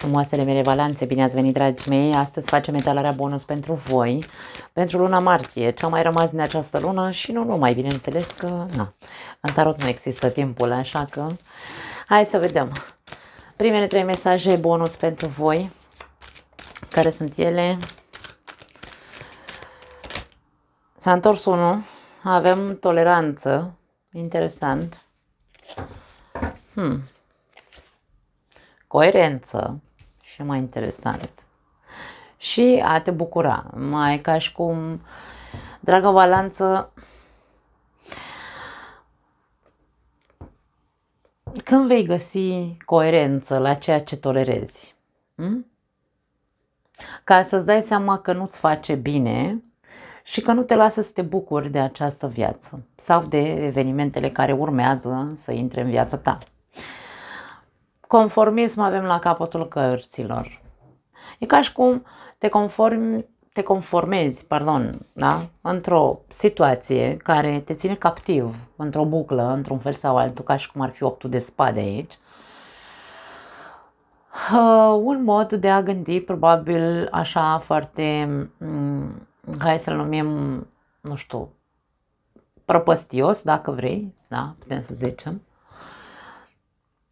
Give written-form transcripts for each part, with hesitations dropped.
Frumoasele mele balanțe, bine ați venit, dragii mei! Astăzi facem etalarea bonus pentru voi, pentru luna martie, ce a mai rămas din această lună și nu numai, bineînțeles că în tarot nu există timpul, așa că hai să vedem. Primele 3 mesaje bonus pentru voi, care sunt ele? S-a întors unul, avem toleranță, interesant. Coerență și mai interesant. Și a te bucura, mai ca și cum, dragă balanță, când vei găsi coerență la ceea ce tolerezi, ca să-ți dai seama că nu-ți face bine și că nu te lasă să te bucuri de această viață sau de evenimentele care urmează să intre în viața ta. Conformism avem la capătul cărților. E ca și cum te conformezi, da? Într-o situație care te ține captiv, într-o buclă, într-un fel sau altul, ca și cum ar fi 8 de spade aici. Un mod de a gândi, probabil așa foarte, hai să-l numim, nu știu, prăpăstios, dacă vrei, da? Putem să zicem.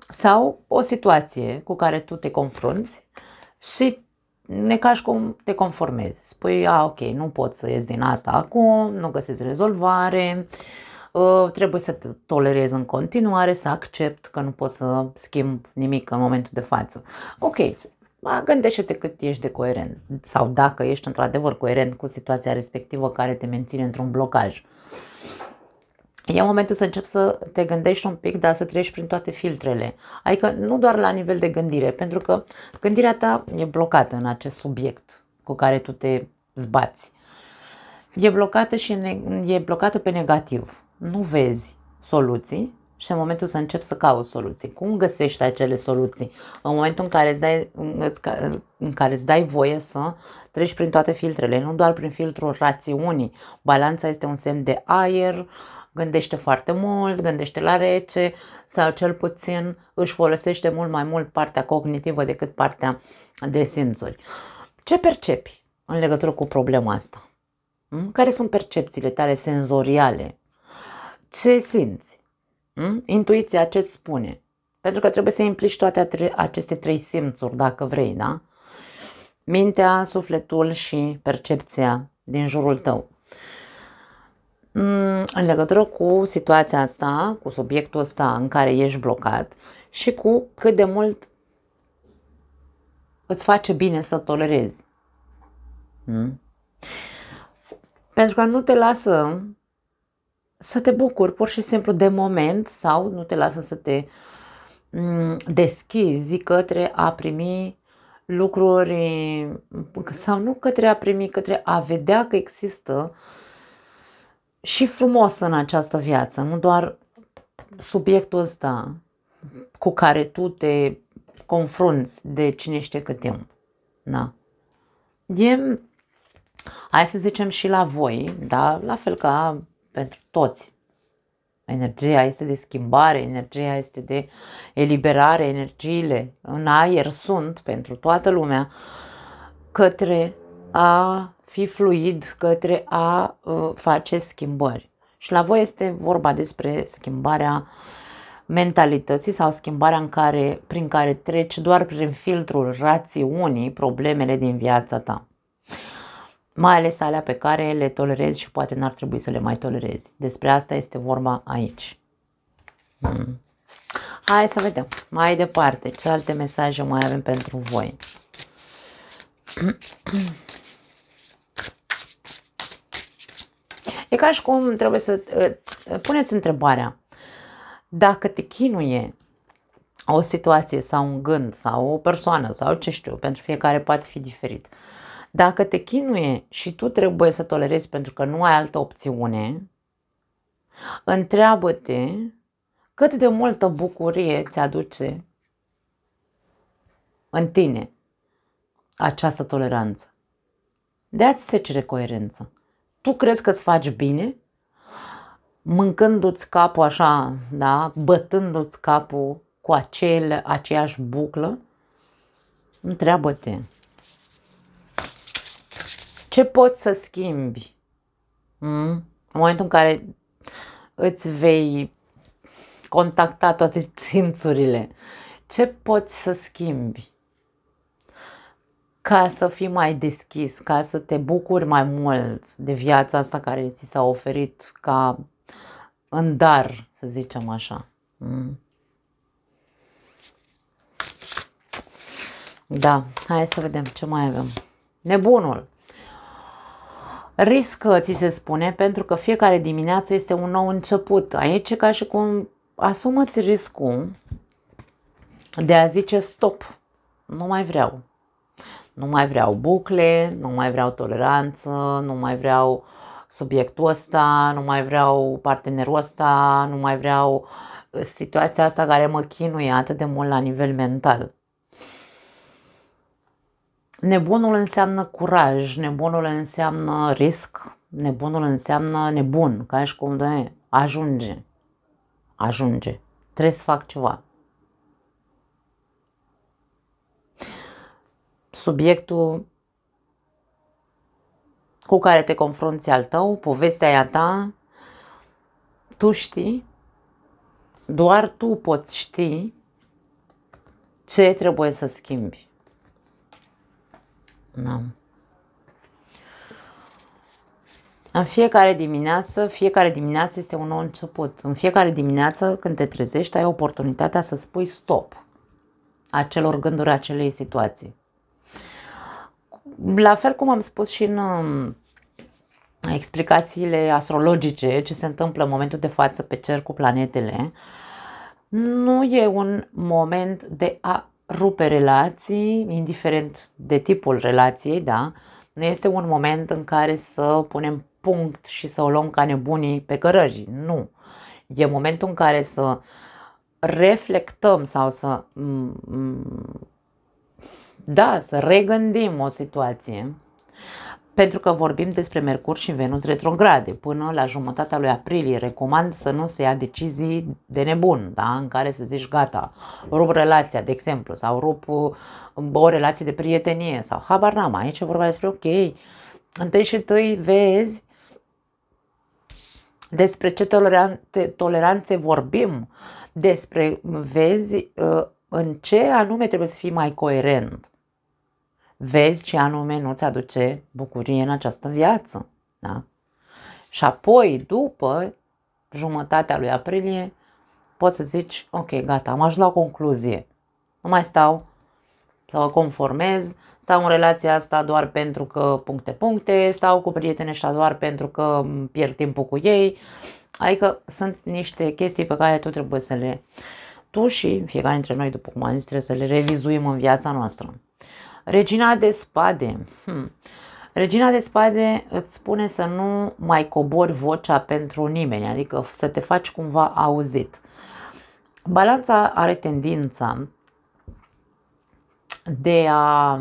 Sau o situație cu care tu te confrunți și ne ca și cum te conformezi. Spui, ok, nu pot să ies din asta acum, nu găsesc rezolvare, trebuie să te tolerez în continuare, să accept că nu pot să schimb nimic în momentul de față. Ok, gândește-te cât ești de coerent sau dacă ești într-adevăr coerent cu situația respectivă care te menține într-un blocaj. E momentul să începi să te gândești un pic, dar să treci prin toate filtrele. Adică nu doar la nivel de gândire, pentru că gândirea ta e blocată în acest subiect cu care tu te zbați. E blocată și e blocată pe negativ. Nu vezi soluții și în momentul să începi să cauți soluții. Cum găsești acele soluții? În momentul în care îți dai voie să treci prin toate filtrele, nu doar prin filtrul rațiunii. Balanța este un semn de aer, gândește foarte mult, gândește la rece sau cel puțin își folosește mult mai mult partea cognitivă decât partea de simțuri. Ce percepi în legătură cu problema asta? Care sunt percepțiile tale senzoriale? Ce simți? Intuiția ce-ți spune? Pentru că trebuie să implici toate aceste 3 simțuri, dacă vrei, da? Mintea, sufletul și percepția din jurul tău. În legătură cu situația asta, cu subiectul ăsta în care ești blocat și cu cât de mult îți face bine să tolerezi. Pentru că nu te lasă să te bucuri pur și simplu de moment sau nu te lasă să te deschizi către a primi lucruri sau nu către a primi, către a vedea că există și frumos în această viață, nu doar subiectul ăsta cu care tu te confrunți de cine știe cât timp. Da. Hai să zicem și la voi, da? La fel ca pentru toți. Energia este de schimbare, energia este de eliberare, energiile în aer sunt pentru toată lumea către a fi fluid, către a face schimbări. Și la voi este vorba despre schimbarea mentalității sau schimbarea prin care treci doar prin filtrul rațiunii problemele din viața ta. Mai ales alea pe care le tolerezi și poate n-ar trebui să le mai tolerezi. Despre asta este vorba aici. Hai să vedem mai departe ce alte mesaje mai avem pentru voi. E ca și cum trebuie să puneți întrebarea. Dacă te chinuie o situație sau un gând sau o persoană sau ce știu, pentru fiecare poate fi diferit. Dacă te chinuie și tu trebuie să tolerezi pentru că nu ai altă opțiune, întreabă-te cât de multă bucurie ți aduce în tine această toleranță. De-aia se cere coerență. Tu crezi că îți faci bine mâncându-ți capul așa, da? Bătându-ți capul cu aceeași buclă? Întreabă-te, ce poți să schimbi în momentul în care îți vei contacta toate simțurile? Ce poți să schimbi ca să fii mai deschis, ca să te bucuri mai mult de viața asta care ți s-a oferit ca în dar, să zicem așa? Da, hai să vedem ce mai avem. Nebunul. Riscă, ți se spune, pentru că fiecare dimineață este un nou început. Aici e ca și cum asumă-ți riscul de a zice stop, nu mai vreau. Nu mai vreau bucle, nu mai vreau toleranță, nu mai vreau subiectul ăsta, nu mai vreau partenerul ăsta, nu mai vreau situația asta care mă chinuie atât de mult la nivel mental. Nebunul înseamnă curaj, nebunul înseamnă risc, nebunul înseamnă nebun, ca și cum de ajunge, trebuie să fac ceva. Subiectul cu care te confrunți al tău, povestea e a ta, tu știi, doar tu poți ști ce trebuie să schimbi. Da. În fiecare dimineață este un nou început. În fiecare dimineață când te trezești ai oportunitatea să spui stop acelor gânduri, acelei situații. La fel cum am spus și în explicațiile astrologice, ce se întâmplă în momentul de față pe cer cu planetele, nu e un moment de a rupe relații, indiferent de tipul relației, da? Nu este un moment în care să punem punct și să o luăm ca nebunii pe cărări, nu. E momentul în care să reflectăm sau să regândim o situație, pentru că vorbim despre Mercur și Venus retrograde. Până la jumătatea lui aprilie recomand să nu se ia decizii de nebun, da? În care să zici gata, rup relația, de exemplu, sau rup o relație de prietenie, sau habar n-am, aici e vorba despre ok, întâi și întâi vezi despre ce toleranțe vorbim, vezi în ce anume trebuie să fii mai coerent. Vezi ce anume nu-ți aduce bucurie în această viață. Da? Și apoi, după jumătatea lui aprilie, poți să zici, ok, gata, am ajuns la o concluzie. Nu mai stau să mă conformez, stau în relația asta doar pentru că puncte, stau cu prietenii ăștia doar pentru că pierd timpul cu ei. Adică sunt niște chestii pe care tu și fiecare dintre noi, după cum am zis, trebuie să le revizuim în viața noastră. Regina de spade. Regina de spade îți spune să nu mai cobori vocea pentru nimeni, adică să te faci cumva auzit. Balanța are tendința de a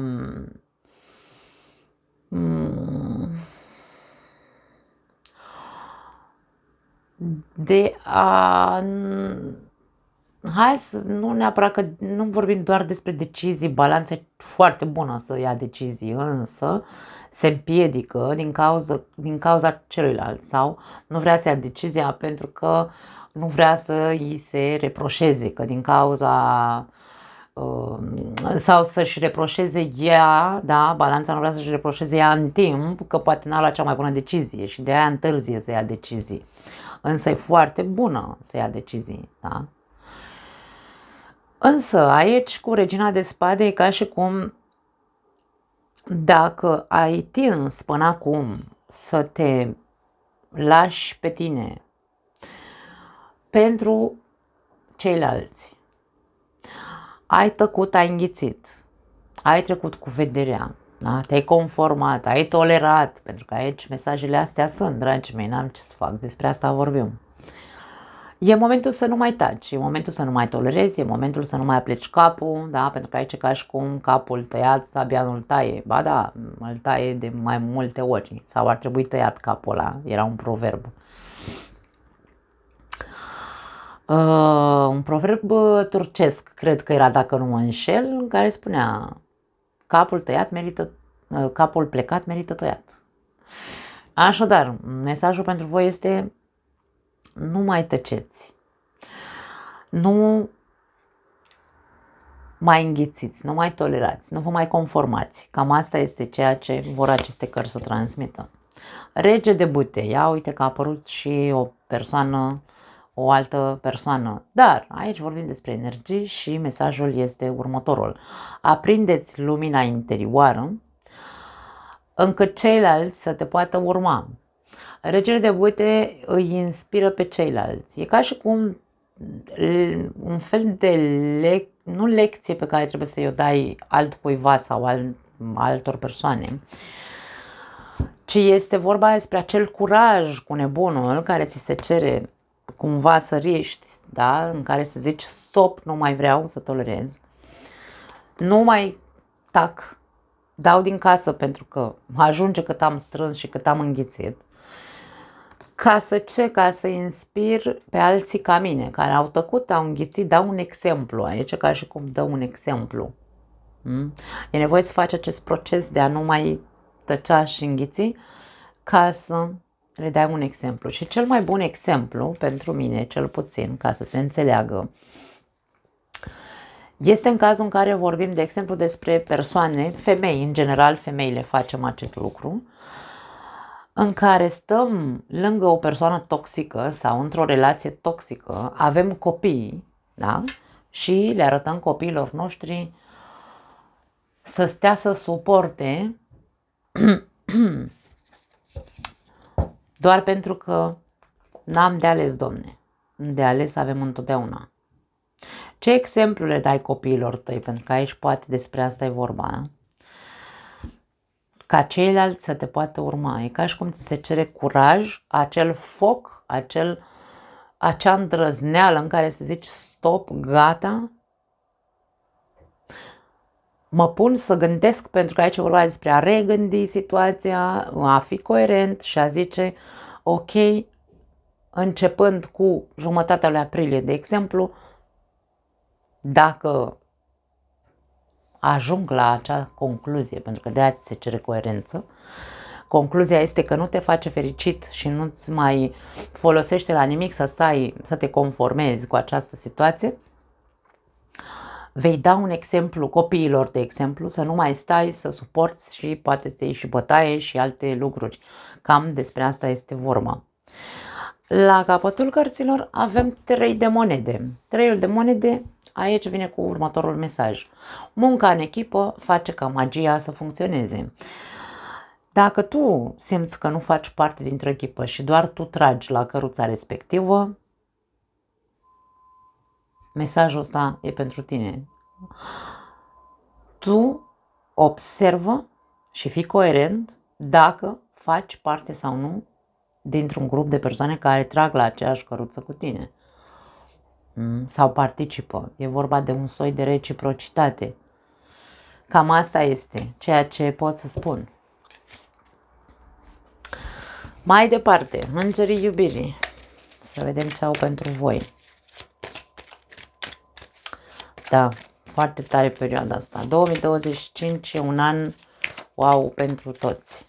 hai să nu neapărat că nu vorbim doar despre decizii, balanța e foarte bună să ia decizii, însă se împiedică din cauza celuilalt sau nu vrea să ia decizia pentru că nu vrea să îi se reproșeze, că din cauza sau să-și reproșeze ea, da, balanța nu vrea să-și reproșeze ea în timp, că poate n-a luat cea mai bună decizie și de aia întârzie să ia decizii. Însă e foarte bună să ia decizii, da? Însă aici cu regina de spade e ca și cum dacă ai tins până acum să te lași pe tine pentru ceilalți, ai tăcut, ai înghițit, ai trecut cu vederea, da? Te-ai conformat, ai tolerat, pentru că aici mesajele astea sunt, dragii mei, n-am ce să fac, despre asta vorbim. E momentul să nu mai taci, e momentul să nu mai tolerezi, e momentul să nu mai apleci capul, da? Pentru că aici e ca și cum capul tăiat, sabia nu-l taie. Ba da, îl taie de mai multe ori, sau ar trebui tăiat capul ăla, era un proverb. Un proverb turcesc, cred că era, dacă nu mă înșel, în care spunea capul plecat merită tăiat. Așadar, mesajul pentru voi este: nu mai tăceți, nu mai înghițiți, nu mai tolerați, nu vă mai conformați. Cam asta este ceea ce vor aceste cărți să transmită. Rege de bâte, ia uite că a apărut și o altă persoană, dar aici vorbim despre energii și mesajul este următorul: aprindeți lumina interioară încât ceilalți să te poată urma. Regele de bâte îi inspiră pe ceilalți. E ca și cum un fel de nu lecție pe care trebuie să-i o dai altcuiva sau altor persoane, ci este vorba despre acel curaj cu nebunul care ți se cere cumva să riști, da? În care să zici stop, nu mai vreau să tolerez, nu mai tac, dau din casă pentru că ajunge cât am strâns și cât am înghițit. Ca să inspir pe alții ca mine, care au tăcut, au înghițit, dau un exemplu. Aici ca și cum dau un exemplu. E nevoie să faci acest proces de a nu mai tăcea și înghiți, ca să le dai un exemplu. Și cel mai bun exemplu, pentru mine, cel puțin, ca să se înțeleagă, este în cazul în care vorbim, de exemplu, despre persoane, femei, în general, femeile facem acest lucru, în care stăm lângă o persoană toxică sau într-o relație toxică, avem copii, da? Și le arătăm copiilor noștri să stea să suporte doar pentru că n-am de ales, domne. De ales avem întotdeauna. Ce exemplu le dai copiilor tăi? Pentru că aici poate despre asta e vorba, da? Ca ceilalți să te poată urma. E ca și cum ți se cere curaj, acel foc, acea îndrăzneală în care să zici stop, gata, mă pun să gândesc, pentru că aici e vorba despre a regândi situația, a fi coerent și a zice ok, începând cu jumătatea lui aprilie, de exemplu, dacă ajung la acea concluzie, pentru că de aia ți se cere coerență, concluzia este că nu te face fericit și nu-ți mai folosește la nimic să stai, să te conformezi cu această situație, vei da un exemplu copiilor, de exemplu, să nu mai stai să suporți și poate te iei și bătaie și alte lucruri. Cam despre asta este vorba. La capătul cărților avem 3 de monede. 3-ul de monede, aici vine cu următorul mesaj. Munca în echipă face ca magia să funcționeze. Dacă tu simți că nu faci parte dintr-o echipă și doar tu tragi la căruța respectivă, mesajul ăsta e pentru tine. Tu observă și fii coerent dacă faci parte sau nu dintr-un grup de persoane care trag la aceeași căruță cu tine sau participă. E vorba de un soi de reciprocitate. Cam asta este ceea ce pot să spun. Mai departe, îngerii iubirii. Să vedem ce au pentru voi. Da, foarte tare perioada asta. 2025 e un an wow pentru toți.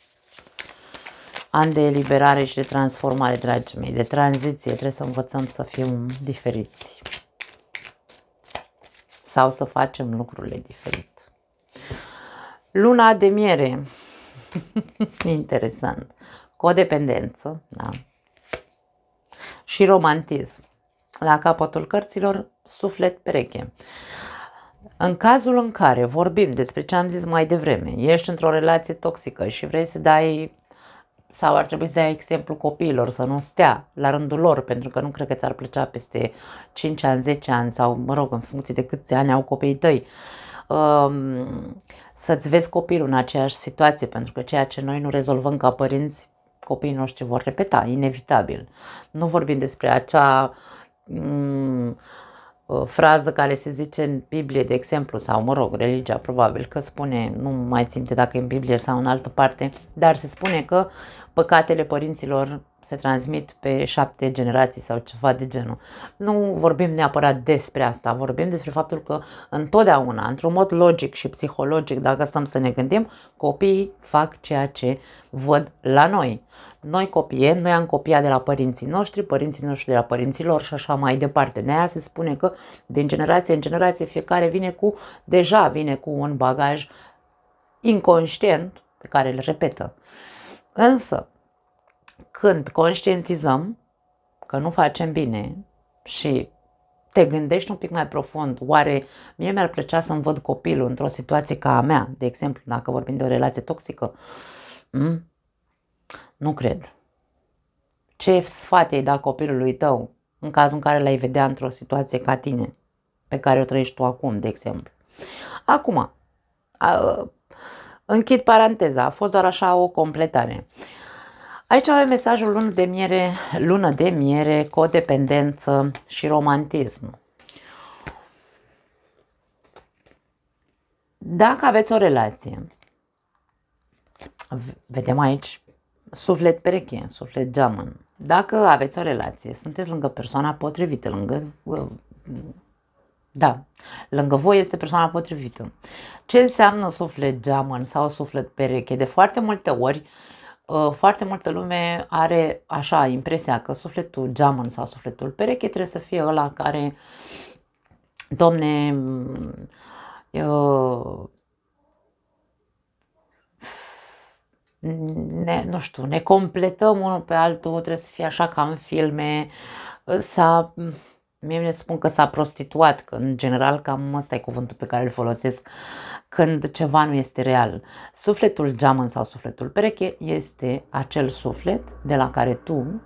An de eliberare și de transformare, dragii mei, de tranziție. Trebuie să învățăm să fim diferiți. Sau să facem lucrurile diferit. Luna de miere. Interesant. Codependență, da. Și romantism. La capătul cărților, suflet pereche. În cazul în care vorbim despre ce am zis mai devreme, ești într-o relație toxică și vrei să dai, sau ar trebui să dai exemplu copiilor, să nu stea la rândul lor, pentru că nu cred că ți-ar plăcea peste 5 ani, 10 ani sau, mă rog, în funcție de câți ani au copiii tăi, să-ți vezi copilul în aceeași situație, pentru că ceea ce noi nu rezolvăm ca părinți, copiii noștri vor repeta, inevitabil. Nu vorbim despre acea frază care se zice în Biblie, de exemplu, sau, mă rog, religia probabil că spune, nu mai țin dacă e în Biblie sau în altă parte, dar se spune că păcatele părinților se transmit pe 7 generații sau ceva de genul. Nu vorbim neapărat despre asta, vorbim despre faptul că întotdeauna, într-un mod logic și psihologic, dacă stăm să ne gândim, copiii fac ceea ce văd la noi. Noi copiem, noi am copiat de la părinții noștri de la părinții lor și așa mai departe. De aia se spune că din generație în generație fiecare deja vine cu un bagaj inconștient pe care îl repetă. Însă, când conștientizăm că nu facem bine și te gândești un pic mai profund, oare mie mi-ar plăcea să-mi văd copilul într-o situație ca a mea, de exemplu, dacă vorbim de o relație toxică? Nu cred. Ce sfat ai da copilului tău în cazul în care l-ai vedea într-o situație ca tine, pe care o trăiești tu acum, de exemplu? Acum, închid paranteza, a fost doar așa o completare. Aici avem mesajul lună de miere, codependență și romantism. Dacă aveți o relație, vedem aici suflet pereche, suflet geamăn. Dacă aveți o relație, sunteți lângă persoana potrivită, lângă voi este persoana potrivită. Ce înseamnă suflet geamăn sau suflet pereche? De foarte multe ori, foarte multă lume are așa impresia că sufletul geamăn sau sufletul pereche trebuie să fie ăla care, domne, ne completăm unul pe altul, trebuie să fie așa ca în filme, mie mi-e spun că s-a prostituat, că în general cam ăsta e cuvântul pe care îl folosesc când ceva nu este real. Sufletul geamăn sau sufletul pereche este acel suflet de la care tu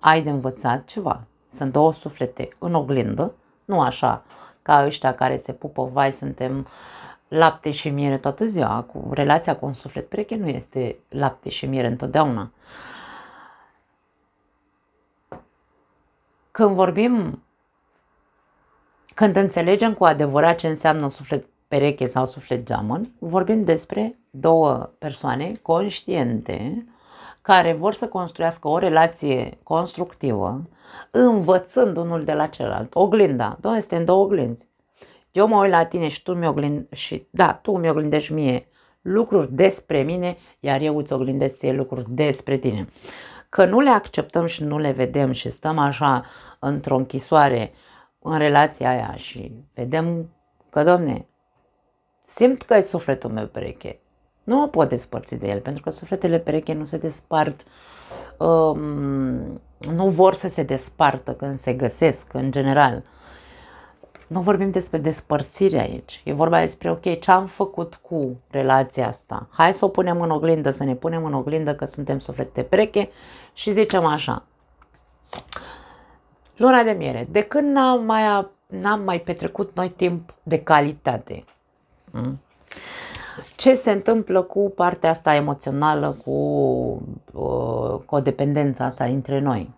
ai de învățat ceva. Sunt două suflete în oglindă, nu așa ca ăștia care se pupă, vai, suntem lapte și miere toată ziua. Relația cu un suflet pereche nu este lapte și miere întotdeauna. Când înțelegem cu adevărat ce înseamnă suflet pereche sau suflet geamăn, vorbim despre două persoane conștiente care vor să construiască o relație constructivă, învățând unul de la celălalt. Oglinda, suntem două oglinzi. Eu mă uit la tine și tu mi oglindești mie lucruri despre mine, iar eu îți oglindesc ție lucruri despre tine. Că nu le acceptăm și nu le vedem și stăm așa într-o închisoare în relația aia și vedem că, Doamne, simt că e sufletul meu pereche. Nu mă pot despărți de el, pentru că sufletele pereche nu se despart, nu vor să se despartă când se găsesc, în general. Nu vorbim despre despărțire aici, e vorba despre, ok, ce am făcut cu relația asta? Hai să o punem în oglindă, să ne punem în oglindă că suntem suflete pereche și zicem așa. Luna de miere, de când n-am mai petrecut noi timp de calitate? Ce se întâmplă cu partea asta emoțională, cu codependența asta între noi?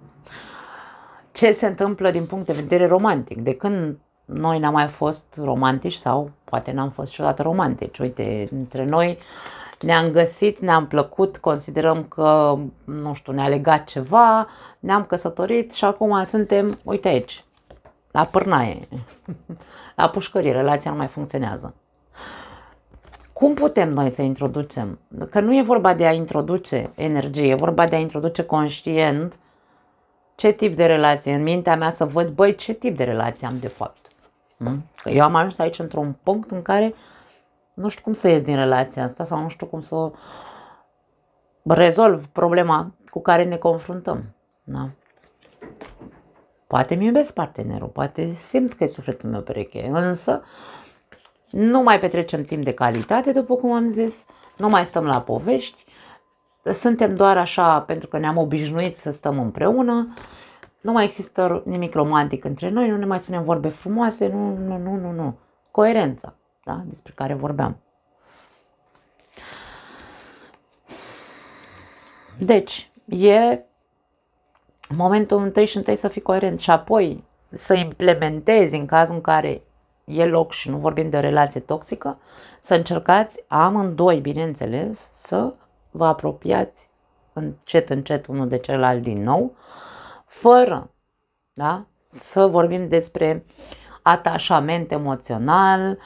Ce se întâmplă din punct de vedere romantic? De când noi n-am mai fost romantici sau poate n-am fost niciodată romantici? Uite, între noi ne-am găsit, ne-am plăcut, considerăm că, nu știu, ne-a legat ceva, ne-am căsătorit și acum suntem, uite aici, la pârnaie, la pușcărie, relația nu mai funcționează. Cum putem noi să introducem? Că nu e vorba de a introduce energie, e vorba de a introduce conștient ce tip de relație, în mintea mea să văd, băi, ce tip de relație am de fapt. Că eu am ajuns aici într-un punct în care nu știu cum să ies din relația asta sau nu știu cum să rezolv problema cu care ne confruntăm. Da? Poate mi iubesc partenerul, poate simt că e sufletul meu pereche, însă nu mai petrecem timp de calitate, după cum am zis, nu mai stăm la povești, suntem doar așa pentru că ne-am obișnuit să stăm împreună, nu mai există nimic romantic între noi, nu ne mai spunem vorbe frumoase, nu. Coerența, da? Despre care vorbeam. Deci, e momentul întâi și întâi să fii coerent și apoi să implementezi în cazul în care e loc și nu vorbim de o relație toxică, să încercați amândoi, bineînțeles, să vă apropiați încet unul de celălalt din nou, fără, da, să vorbim despre atașament emoțional,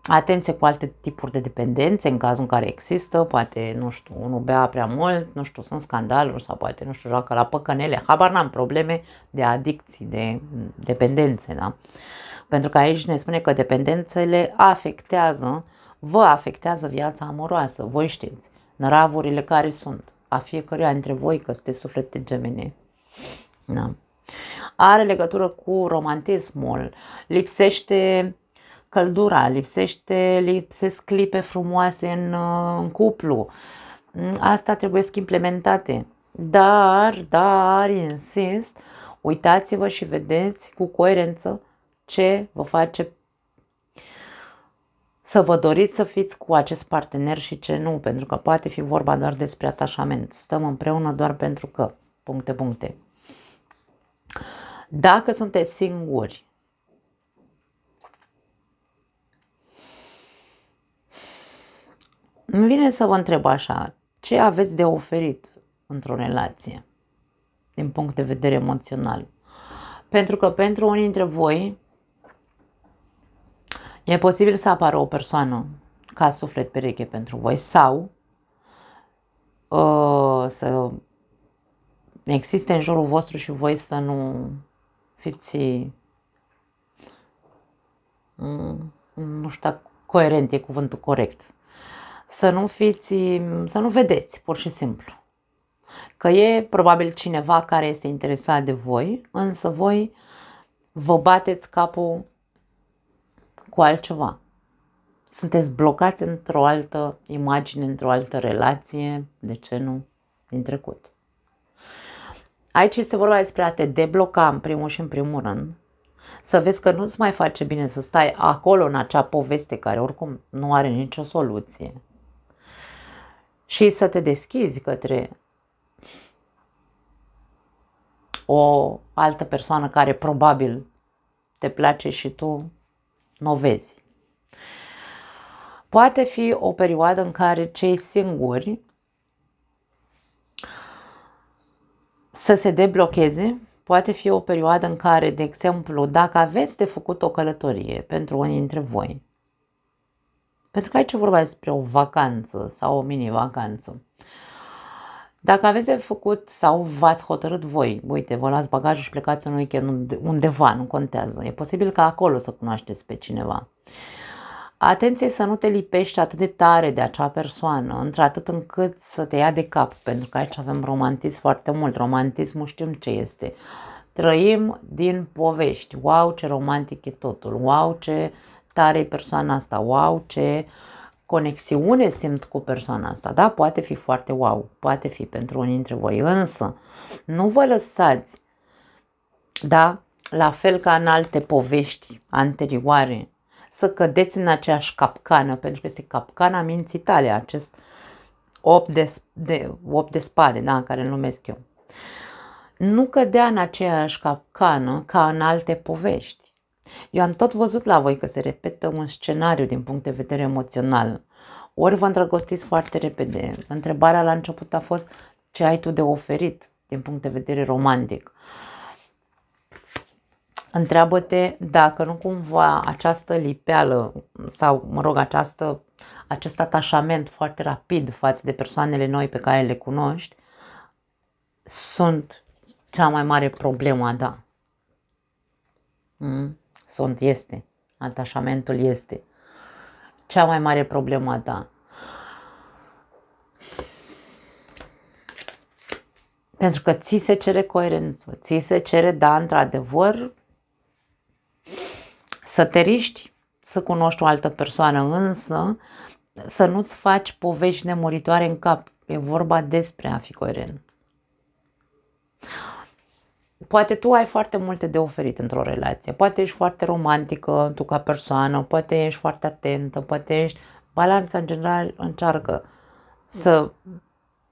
atenție cu alte tipuri de dependențe în cazul în care există, poate, nu știu, unul bea prea mult, nu știu, sunt scandaluri sau poate, nu știu, joacă la păcănele, habar n-am, probleme de adicții, de dependențe, da? Pentru că aici ne spune că dependențele vă afectează viața amoroasă, voi știți, năravurile care sunt, a fiecăruia dintre voi, că sunteți suflete gemene, da? Are legătură cu romantismul, lipsește căldura, lipsesc clipe frumoase în cuplu. Asta trebuie să implementate. Dar, insist, uitați-vă și vedeți cu coerență ce vă face să vă doriți să fiți cu acest partener și ce nu, pentru că poate fi vorba doar despre atașament. Stăm împreună doar pentru că, puncte. Dacă sunteți singuri, îmi vine să vă întreb așa, ce aveți de oferit într-o relație, din punct de vedere emoțional? Pentru că pentru unii dintre voi e posibil să apară o persoană ca suflet pereche pentru voi sau să existe în jurul vostru și voi să nu fiți, nu știu dacă coerent e cuvântul corect, să nu vedeți, pur și simplu. Că e probabil cineva care este interesat de voi, însă voi vă bateți capul cu altceva. Sunteți blocați într-o altă imagine, într-o altă relație, de ce nu, din trecut. Aici este vorba despre a te debloca în primul și în primul rând, să vezi că nu-ți mai face bine să stai acolo în acea poveste care oricum nu are nicio soluție și să te deschizi către o altă persoană care probabil te place și tu nu o vezi. Poate fi o perioadă în care cei singuri să se deblocheze, poate fi o perioadă în care, de exemplu, dacă aveți de făcut o călătorie pentru unii dintre voi, pentru că aici e vorba despre o vacanță sau o mini-vacanță, dacă aveți de făcut sau v-ați hotărât voi, uite, vă luați bagajul și plecați un weekend undeva, nu contează, e posibil ca acolo să cunoașteți pe cineva. Atenție să nu te lipești atât de tare de acea persoană, într-atât încât să te ia de cap, pentru că aici avem romantism foarte mult. Romantismul știm ce este. Trăim din povești. Wow, ce romantic e totul. Wow, ce tare e persoana asta. Wow, ce conexiune simt cu persoana asta. Da, poate fi foarte wow, poate fi pentru unii dintre voi, însă nu vă lăsați, da, la fel ca în alte povești anterioare, să cădeți în aceeași capcană, pentru că este capcana minții tale, acest 8 de spade, da, care îl numesc eu. Nu cădea în aceeași capcană ca în alte povești. Eu am tot văzut la voi că se repetă un scenariu din punct de vedere emoțional. Ori vă îndrăgostiți foarte repede. Întrebarea la început a fost ce ai tu de oferit din punct de vedere romantic. Întreabă-te dacă nu cumva această lipeală sau, mă rog, acest atașament foarte rapid față de persoanele noi pe care le cunoști sunt cea mai mare problemă a ta. Este. Atașamentul este cea mai mare problemă a ta. Pentru că ți se cere coerență, ți se cere, da, într-adevăr, să te riști să cunoști o altă persoană, însă să nu-ți faci povești nemuritoare în cap. E vorba despre a fi coerent. Poate tu ai foarte multe de oferit într-o relație. Poate ești foarte romantică tu ca persoană, poate ești foarte atentă, poate ești... Balanța, în general, încearcă să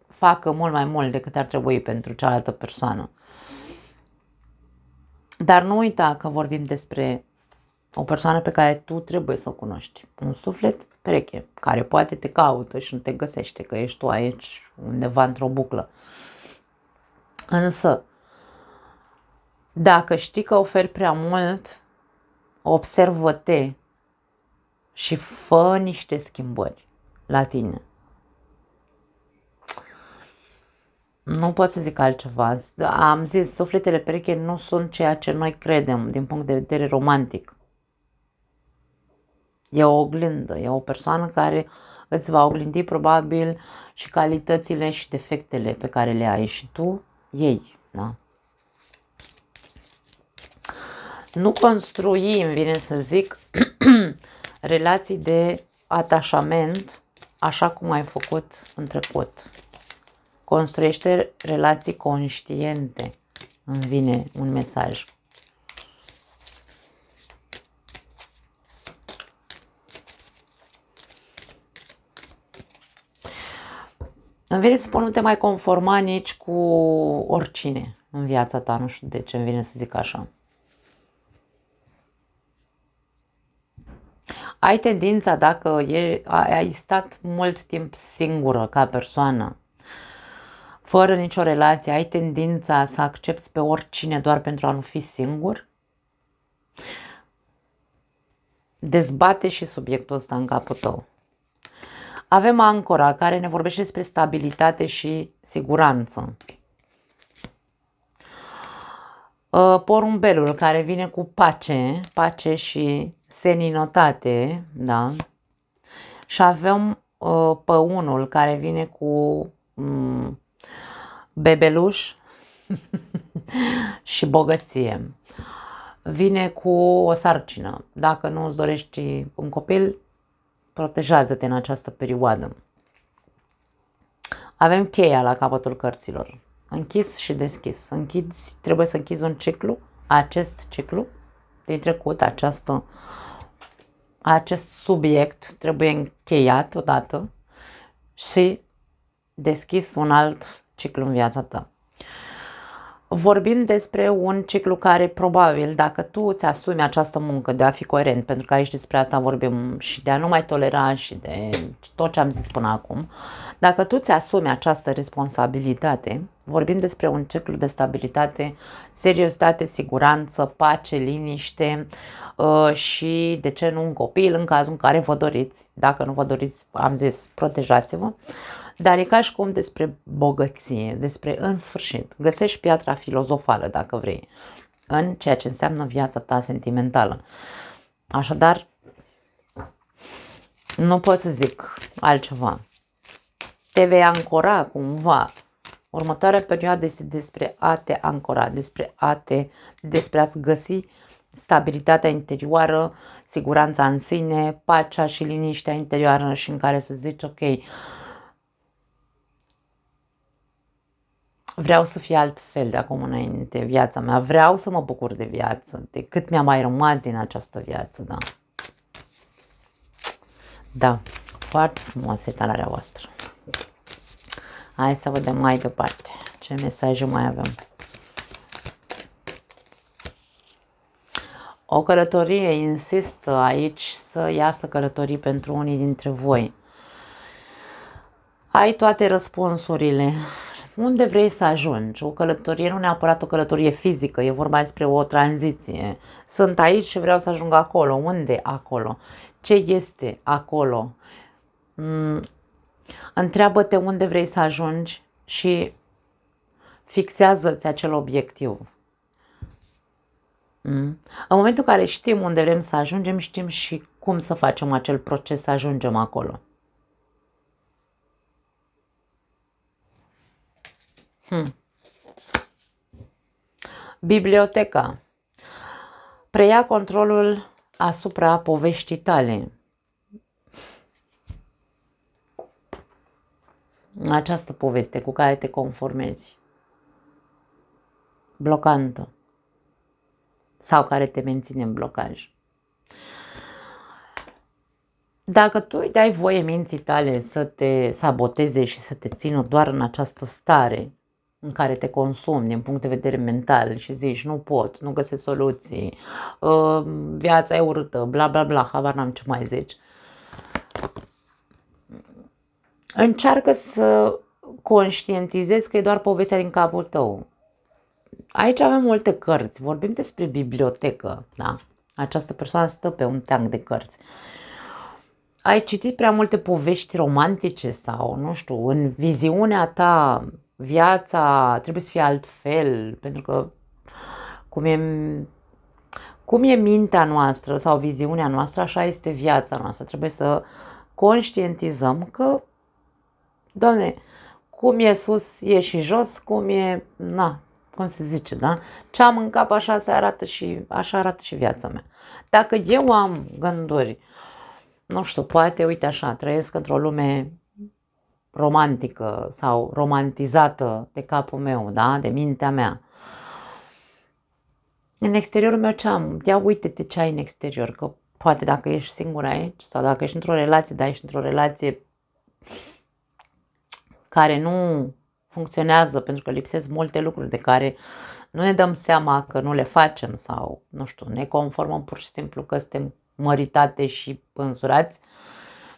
facă mult mai mult decât ar trebui pentru cealaltă persoană. Dar nu uita că vorbim despre O persoană pe care tu trebuie să o cunoști. Un suflet pereche, care poate te caută și nu te găsește, că ești tu aici undeva într-o buclă. Însă, dacă știi că oferi prea mult, observă-te și fă niște schimbări la tine. Nu pot să zic altceva. Am zis, sufletele pereche nu sunt ceea ce noi credem din punct de vedere romantic. E o oglindă, e o persoană care îți va oglindi probabil și calitățile și defectele pe care le ai și tu ei. Da? Nu construi, îmi vine să zic, relații de atașament așa cum ai făcut în trecut. Construiește relații conștiente, îmi vine un mesaj. Îmi vine să spun, nu te mai conforma nici cu oricine în viața ta, nu știu de ce îmi vine să zic așa. Ai tendința, dacă ai stat mult timp singură ca persoană, fără nicio relație, ai tendința să accepți pe oricine doar pentru a nu fi singur? Dezbate și subiectul ăsta în capul tău. Avem ancora care ne vorbește despre stabilitate și siguranță. Porumbelul care vine cu pace și seninătate, da? Și avem păunul care vine cu bebeluș și bogăție. Vine cu o sarcină. Dacă nu îți dorești un copil, protejează-te în această perioadă. Avem cheia la capătul cărților. Închis și deschis. Trebuie să închizi un ciclu, acest ciclu din trecut, acest subiect trebuie încheiat odată și deschis un alt ciclu în viața ta. Vorbim despre un ciclu care probabil, dacă tu îți asumi această muncă de a fi coerent, pentru că aici despre asta vorbim și de a nu mai tolera și de tot ce am zis până acum, dacă tu îți asumi această responsabilitate, vorbim despre un ciclu de stabilitate, seriozitate, siguranță, pace, liniște și, de ce nu, un copil în cazul în care vă doriți. Dacă nu vă doriți, am zis, protejați-vă. Dar e ca și cum despre bogăție, despre în sfârșit. Găsești piatra filozofală, dacă vrei, în ceea ce înseamnă viața ta sentimentală. Așadar, nu pot să zic altceva. Te vei ancora cumva. Următoarea perioadă este despre a te ancora, despre a-ți găsi stabilitatea interioară, siguranța în sine, pacea și liniștea interioară și în care să zici, ok, vreau să fie altfel de acum înainte viața mea, vreau să mă bucur de viață, de cât mi-a mai rămas din această viață, da. Da, foarte frumos etalarea voastră. Hai să vedem mai departe ce mesaje mai avem. O călătorie, insistă aici să iasă călătorii pentru unii dintre voi. Ai toate răspunsurile. Unde vrei să ajungi? O călătorie, nu neapărat o călătorie fizică, e vorba despre o tranziție. Sunt aici și vreau să ajung acolo. Unde acolo? Ce este acolo? Întreabă-te unde vrei să ajungi și fixează-ți acel obiectiv. În momentul în care știm unde vrem să ajungem, știm și cum să facem acel proces să ajungem acolo. Biblioteca. Preia controlul asupra poveștii tale. Această poveste cu care te conformezi. Blocantă. Sau care te menține în blocaj. Dacă tu îi dai voie minții tale să te saboteze și să te țină doar în această stare, în care te consumi din punct de vedere mental și zici nu pot, nu găsesc soluții, viața e urâtă, bla bla bla, habar n-am ce mai zici. Încearcă să conștientizezi că e doar povestea din capul tău. Aici avem multe cărți, vorbim despre bibliotecă, da? Această persoană stă pe un teanc de cărți. Ai citit prea multe povești romantice sau, nu știu, în viziunea ta viața trebuie să fie altfel, pentru că cum e mintea noastră sau viziunea noastră, așa este viața noastră. Trebuie să conștientizăm că, Doamne, cum e sus, e și jos, cum e, na, cum se zice, da? Ce am în cap, așa arată și viața mea. Dacă eu am gânduri, nu știu, poate, uite așa, trăiesc într-o lume romantică sau romantizată de capul meu, da? De mintea mea. În exteriorul meu ce am? Ia uite-te ce ai în exterior, că poate dacă ești singur aici sau dacă ești într-o relație, dar ești într-o relație care nu funcționează pentru că lipsesc multe lucruri de care nu ne dăm seama că nu le facem sau, nu știu, ne conformăm pur și simplu că suntem măritate și însurați,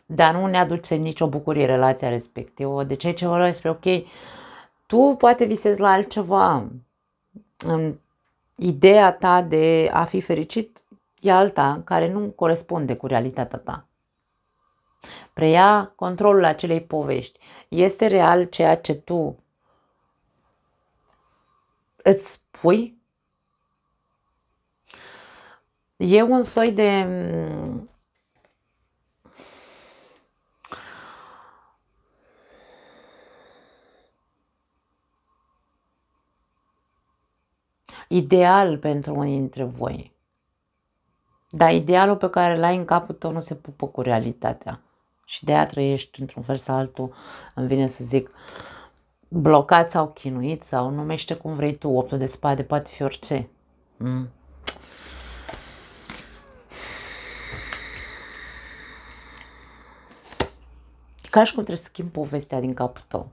dar nu ne aduce nicio bucurie relația respectivă. Deci aici vorba despre, ok, tu poate visezi la altceva. Ideea ta de a fi fericit e alta care nu corespunde cu realitatea ta. Preia controlul acelei povești. Este real ceea ce tu îți spui? E un soi de ideal pentru unii dintre voi. Dar idealul pe care l-ai în capul tău nu se pupă cu realitatea. Și de aia trăiești într-un fel sau altul, îmi vine să zic, blocat sau chinuit sau numește cum vrei tu, optul de spade poate fi orice. Ca și cum trebuie să schimbi povestea din capul tău.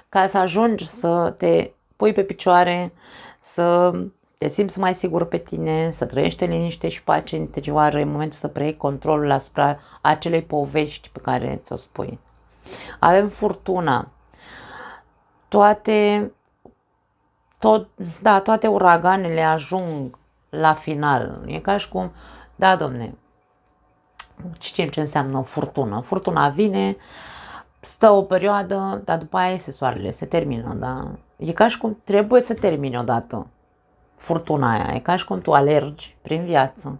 Ca să ajungi să te pui pe picioare, să te simți mai sigur pe tine, să trăiești în liniște și pace interioară în momentul să preiei controlul asupra acelei povești pe care ți-o spui. Avem furtuna. Toate uraganele ajung la final. E ca și cum, da, domne, știm ce înseamnă furtună. Furtuna vine, stă o perioadă, dar după aia iese soarele, se termină, da? E ca și cum trebuie să termine odată furtuna aia. E ca și cum tu alergi prin viață.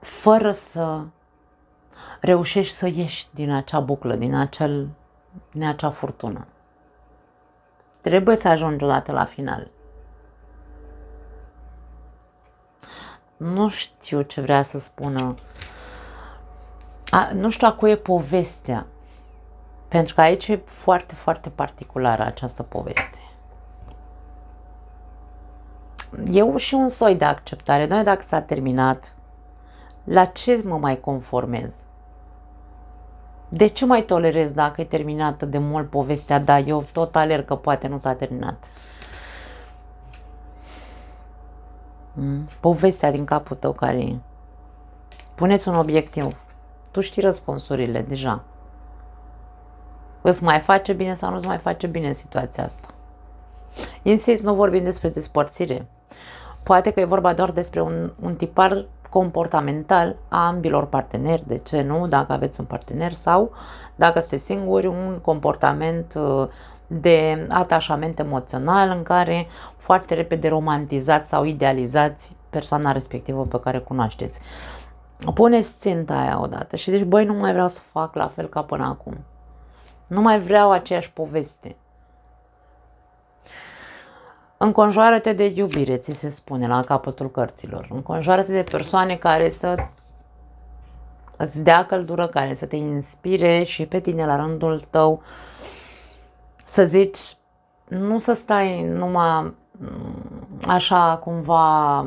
Fără să reușești să ieși din acea buclă, din acea furtună. Trebuie să ajungi odată la final. Nu știu ce vrea să spună. Nu știu a cui e povestea. Pentru că aici e foarte, foarte particulară această poveste. E și un soi de acceptare. Noi dacă s-a terminat, la ce mă mai conformez? De ce mai tolerez dacă e terminată de mult povestea? Da, eu tot alerg că poate nu s-a terminat. Povestea din capul tău care e. Puneți un obiectiv. Tu știi răspunsurile deja. Îți mai face bine sau nu îți mai face bine în situația asta. Insist, nu vorbim despre despărțire. Poate că e vorba doar despre un tipar comportamental a ambilor parteneri, de ce nu, dacă aveți un partener sau dacă sunteți singuri, un comportament de atașament emoțional în care foarte repede romantizați sau idealizați persoana respectivă pe care cunoașteți. Puneți ținta aia odată și zici, băi, nu mai vreau să fac la fel ca până acum. Nu mai vreau aceeași poveste. Înconjoară-te de iubire, ți se spune la capătul cărților. Înconjoară-te de persoane care să îți dea căldură, care să te inspire și pe tine la rândul tău să zici, nu să stai numai așa cumva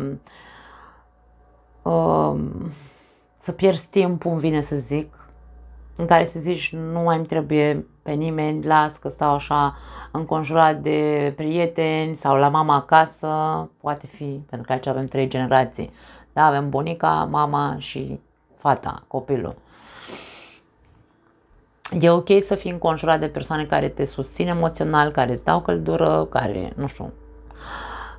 să pierzi timpul, îmi vine să zic, în care să zici nu mai îmi trebuie pe nimeni, las că stau așa înconjurat de prieteni sau la mama acasă, poate fi, pentru că aici avem 3 generații, da, avem bunica, mama și fata, copilul. E ok să fii înconjurat de persoane care te susțin emoțional, care îți dau căldură, care, nu știu,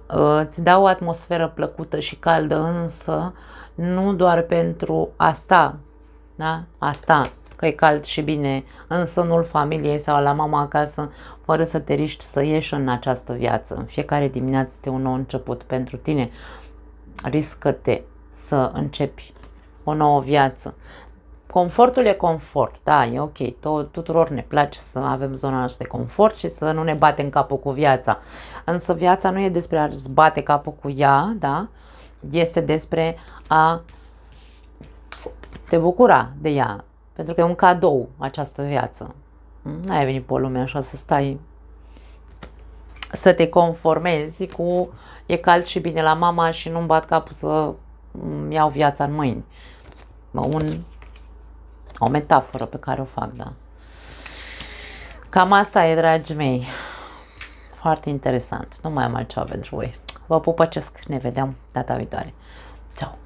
îți dau o atmosferă plăcută și caldă, însă nu doar pentru asta, da? Asta, că e cald și bine în sânul familiei sau la mama acasă, fără să te riști să ieși în această viață. În fiecare dimineață este un nou început pentru tine. Riscă-te să începi o nouă viață. Confortul e confort, da, e ok, tuturor ne place să avem zona noastră de confort și să nu ne batem capul cu viața. Însă viața nu e despre a-ți bate capul cu ea, da? Este despre a te bucura de ea, pentru că e un cadou această viață. Nu ai venit pe o lume așa să stai, să te conformezi cu e cald și bine la mama și nu-mi bat capul să iau viața în mâini. O metaforă pe care o fac, da. Cam asta e, dragii mei. Foarte interesant. Nu mai am altceva pentru voi. Vă pupăcesc. Ne vedem data viitoare. Ciao.